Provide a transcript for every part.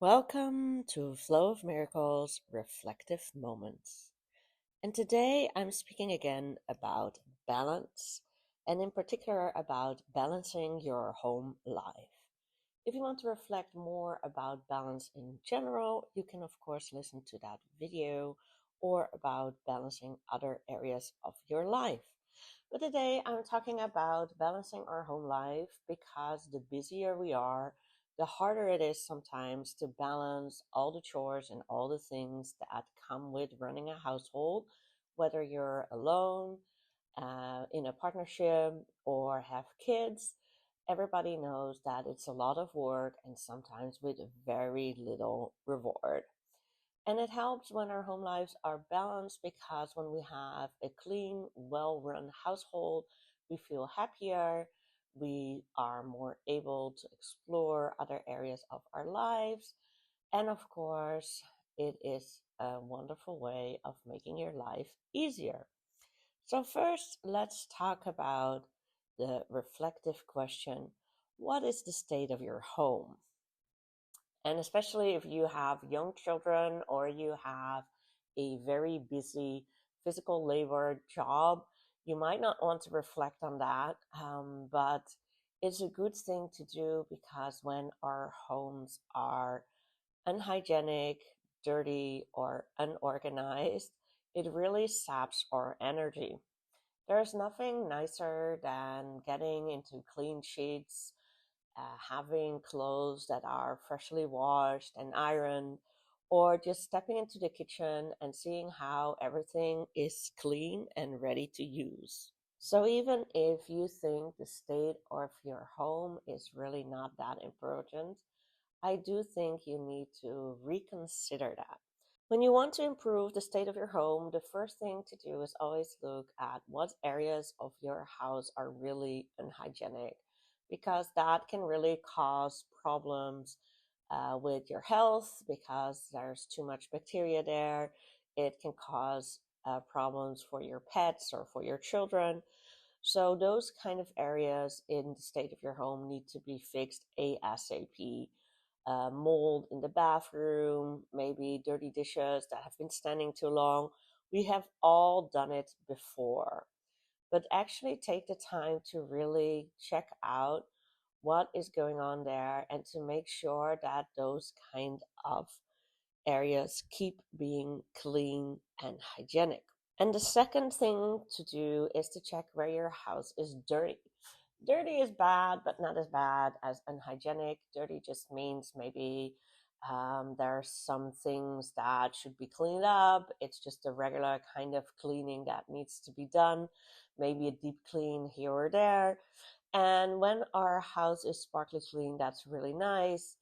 Welcome to Flow of Miracles Reflective Moments. And today I'm speaking again about balance, and in particular about balancing your home life. If you want to reflect more about balance in general, you can, of course, listen to that video or about balancing other areas of your life. But today I'm talking about balancing our home life because the busier we are, the harder it is sometimes to balance all the chores and all the things that come with running a household, whether you're alone, in a partnership, or have kids. Everybody knows that it's a lot of work and sometimes with very little reward. And it helps when our home lives are balanced because when we have a clean, well run household, we feel happier, we are more able to explore other areas of our lives, and of course, it is a wonderful way of making your life easier. So, first, let's talk about the reflective question: what is the state of your home? And especially if you have young children or you have a very busy physical labor job, you might not want to reflect on that. But it's a good thing to do because when our homes are unhygienic, dirty, or unorganized, it really saps our energy. There's nothing nicer than getting into clean sheets, having clothes that are freshly washed and ironed, or just stepping into the kitchen and seeing how everything is clean and ready to use. So, even if you think the state of your home is really not that important, I do think you need to reconsider that. When you want to improve the state of your home, the first thing to do is always look at what areas of your house are really unhygienic, because that can really cause problems with your health because there's too much bacteria there. It can cause problems for your pets or for your children. So, those kind of areas in the state of your home need to be fixed ASAP. Mold in the bathroom, maybe dirty dishes that have been standing too long. We have all done it before. But actually take the time to really check out what is going on there and to make sure that those kind of areas keep being clean and hygienic. And the second thing to do is to check where your house is dirty. Dirty is bad, but not as bad as unhygienic. Dirty just means maybe there are some things that should be cleaned up. It's just a regular kind of cleaning that needs to be done, maybe a deep clean here or there. And when our house is sparkly clean, that's really nice,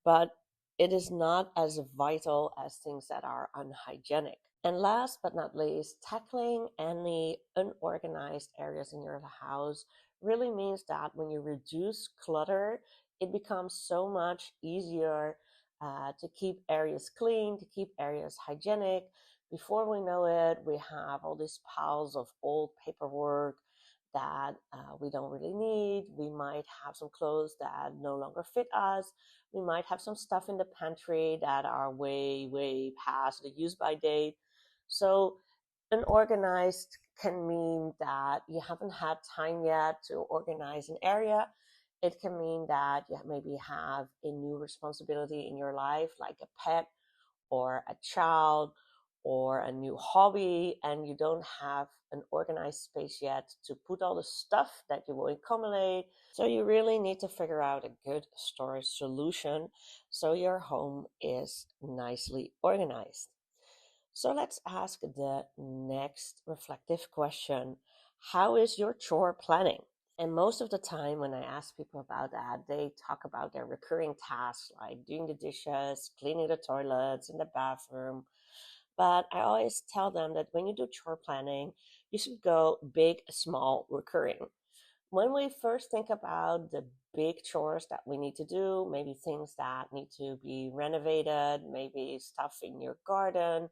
but it is not as vital as things that are unhygienic. And last but not least, tackling any unorganized areas in your house really means that when you reduce clutter, it becomes so much easier to keep areas clean, to keep areas hygienic. Before we know it, we have all these piles of old paperwork that we don't really need. We might have some clothes that no longer fit us. We might have some stuff in the pantry that are way, way past the use by date. So, unorganized can mean that you haven't had time yet to organize an area. It can mean that you maybe have a new responsibility in your life, like a pet or a child or a new hobby, and you don't have an organized space yet to put all the stuff that you will accumulate. So you really need to figure out a good storage solution so your home is nicely organized. So let's ask the next reflective question: how is your chore planning? And most of the time, when I ask people about that, they talk about their recurring tasks like doing the dishes, cleaning the toilets, in the bathroom. But I always tell them that when you do chore planning, you should go big, small, recurring. When we first think about the big chores that we need to do, maybe things that need to be renovated, maybe stuff in your garden,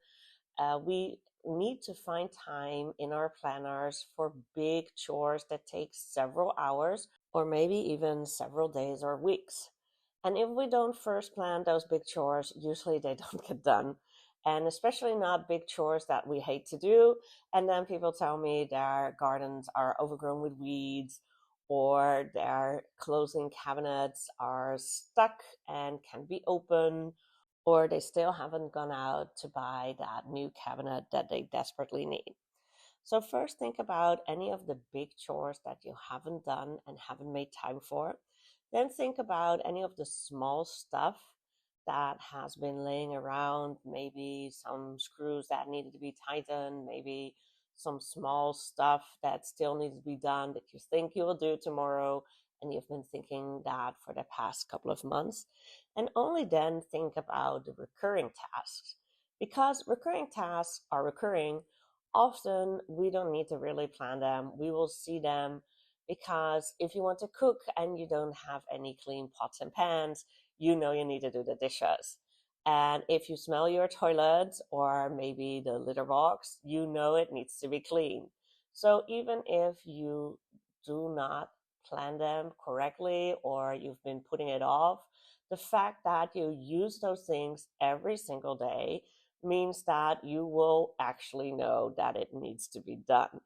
we need to find time in our planners for big chores that take several hours or maybe even several days or weeks. And if we don't first plan those big chores, usually they don't get done. And especially not big chores that we hate to do. And then people tell me their gardens are overgrown with weeds, or their closing cabinets are stuck and can be open, or they still haven't gone out to buy that new cabinet that they desperately need. So, first, think about any of the big chores that you haven't done and haven't made time for. Then, think about any of the small stuff that has been laying around, maybe some screws that needed to be tightened, maybe some small stuff that still needs to be done that you think you will do tomorrow, and you've been thinking that for the past couple of months. And only then think about the recurring tasks. Because recurring tasks are recurring, often we don't need to really plan them. We will see them because if you want to cook and you don't have any clean pots and pans, you know you need to do the dishes. And if you smell your toilet or maybe the litter box, you know it needs to be clean. So even if you do not plan them correctly or you've been putting it off, the fact that you use those things every single day means that you will actually know that it needs to be done.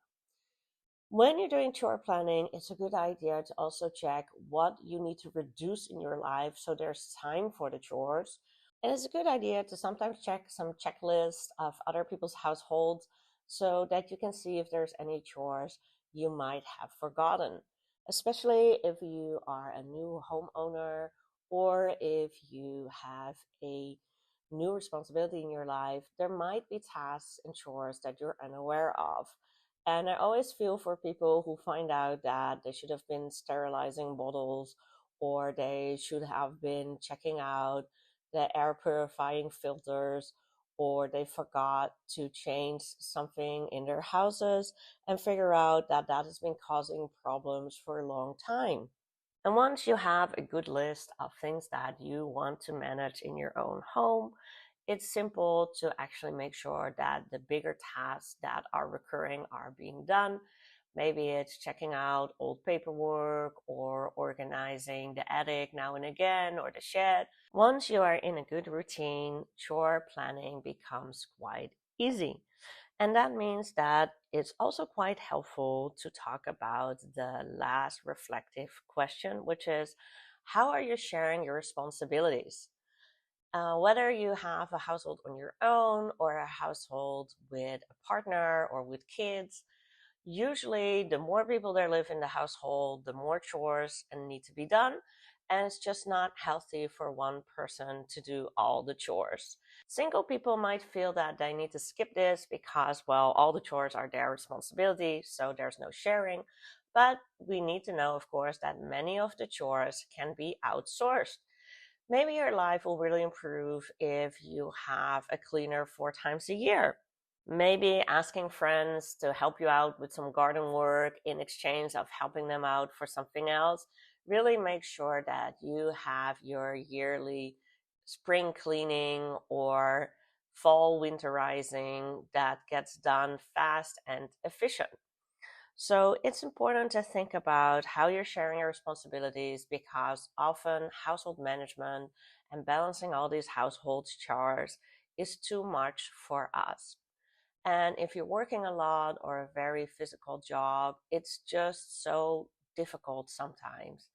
When you're doing chore planning, it's a good idea to also check what you need to reduce in your life so there's time for the chores. And it's a good idea to sometimes check some checklists of other people's households so that you can see if there's any chores you might have forgotten, especially if you are a new homeowner or if you have a new responsibility in your life. There might be tasks and chores that you're unaware of. And I always feel for people who find out that they should have been sterilizing bottles or they should have been checking out the air purifying filters, or they forgot to change something in their houses and figure out that that has been causing problems for a long time. And once you have a good list of things that you want to manage in your own home, it's simple to actually make sure that the bigger tasks that are recurring are being done. Maybe it's checking out old paperwork or organizing the attic now and again or the shed. Once you are in a good routine, chore planning becomes quite easy. And that means that it's also quite helpful to talk about the last reflective question, which is how are you sharing your responsibilities? Whether you have a household on your own or a household with a partner or with kids, usually the more people there live in the household, the more chores and need to be done. And it's just not healthy for one person to do all the chores. Single people might feel that they need to skip this because, well, all the chores are their responsibility, so there's no sharing. But we need to know, of course, that many of the chores can be outsourced. Maybe your life will really improve if you have a cleaner 4 times a year. Maybe asking friends to help you out with some garden work in exchange of helping them out for something else really make sure that you have your yearly spring cleaning or fall winterizing that gets done fast and efficient. So it's important to think about how you're sharing your responsibilities because often household management and balancing all these household chores is too much for us. And if you're working a lot or a very physical job, it's just so difficult sometimes.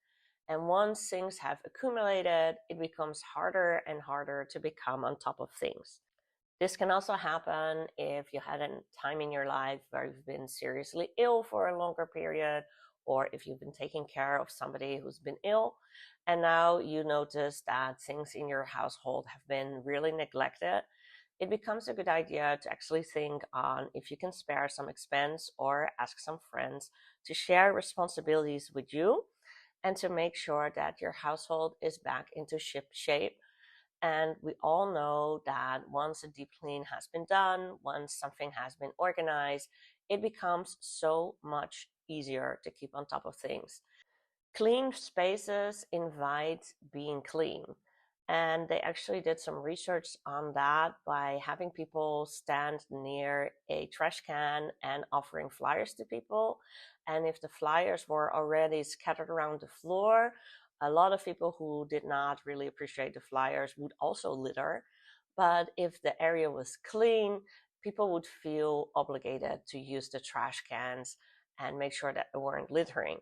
And once things have accumulated, it becomes harder and harder to become on top of things. This can also happen if you had a time in your life where you've been seriously ill for a longer period, or if you've been taking care of somebody who's been ill, and now you notice that things in your household have been really neglected. It becomes a good idea to actually think on if you can spare some expense or ask some friends to share responsibilities with you and to make sure that your household is back into ship shape. And we all know that once a deep clean has been done, once something has been organized, it becomes so much easier to keep on top of things. Clean spaces invite being clean. And they actually did some research on that by having people stand near a trash can and offering flyers to people. And if the flyers were already scattered around the floor, A lot of people who did not really appreciate the flyers would also litter, but if the area was clean, people would feel obligated to use the trash cans and make sure that they weren't littering.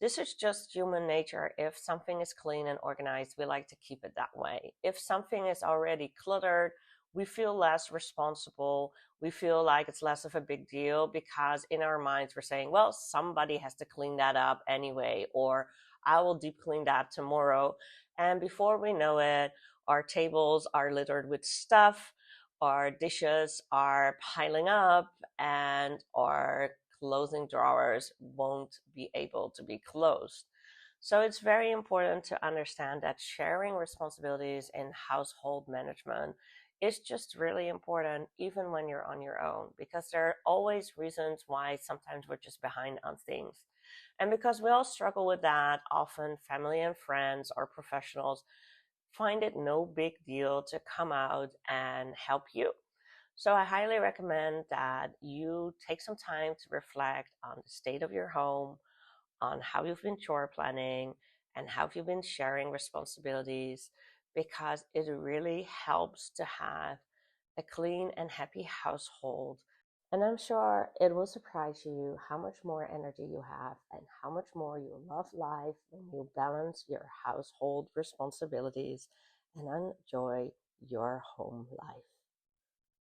This is just human nature. If something is clean and organized, we like to keep it that way. If something is already cluttered, we feel less responsible. We feel like it's less of a big deal because in our minds we're saying, well, somebody has to clean that up anyway, or I will deep clean that tomorrow. And before we know it, our tables are littered with stuff, our dishes are piling up, and our clothing drawers won't be able to be closed. So it's very important to understand that sharing responsibilities in household management is just really important, even when you're on your own, because there are always reasons why sometimes we're just behind on things. And because we all struggle with that, often family and friends or professionals find it no big deal to come out and help you. So I highly recommend that you take some time to reflect on the state of your home, on how you've been chore planning, and how you've been sharing responsibilities, because it really helps to have a clean and happy household. And I'm sure it will surprise you how much more energy you have and how much more you love life when you balance your household responsibilities and enjoy your home life.